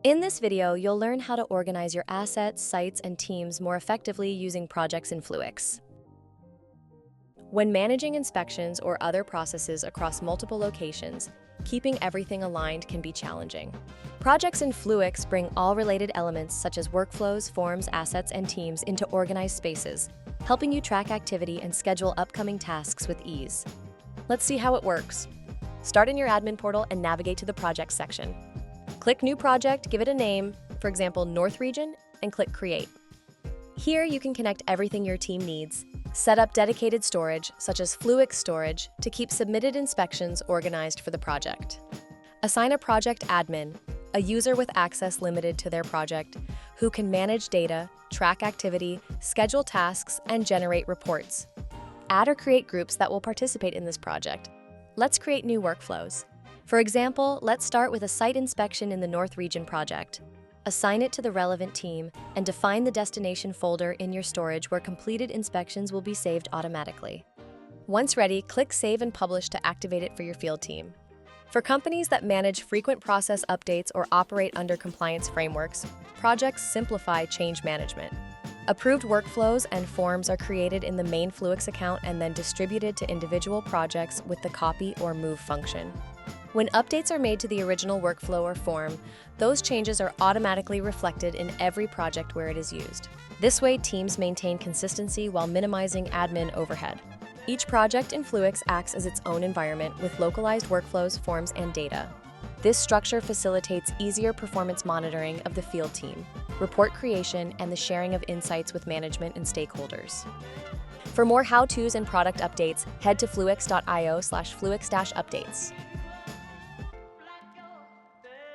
In this video, you'll learn how to organize your assets, sites, and teams more effectively using projects in Fluix. When managing inspections or other processes across multiple locations, keeping everything aligned can be challenging. Projects in Fluix bring all related elements such as workflows, forms, assets, and teams into organized spaces, helping you track activity and schedule upcoming tasks with ease. Let's see how it works. Start in your admin portal and navigate to the Projects section. Click New Project, give it a name, for example, North Region, and click Create. Here you can connect everything your team needs. Set up dedicated storage, such as Fluix storage, to keep submitted inspections organized for the project. Assign a project admin, a user with access limited to their project, who can manage data, track activity, schedule tasks, and generate reports. Add or create groups that will participate in this project. Let's create new workflows. For example, let's start with a site inspection in the North Region project. Assign it to the relevant team and define the destination folder in your storage where completed inspections will be saved automatically. Once ready, click Save and Publish to activate it for your field team. For companies that manage frequent process updates or operate under compliance frameworks, projects simplify change management. Approved workflows and forms are created in the main Fluix account and then distributed to individual projects with the copy or move function. When updates are made to the original workflow or form, those changes are automatically reflected in every project where it is used. This way, teams maintain consistency while minimizing admin overhead. Each project in Fluix acts as its own environment with localized workflows, forms, and data. This structure facilitates easier performance monitoring of the field team, report creation, and the sharing of insights with management and stakeholders. For more how-tos and product updates, head to fluix.io/fluix-updates.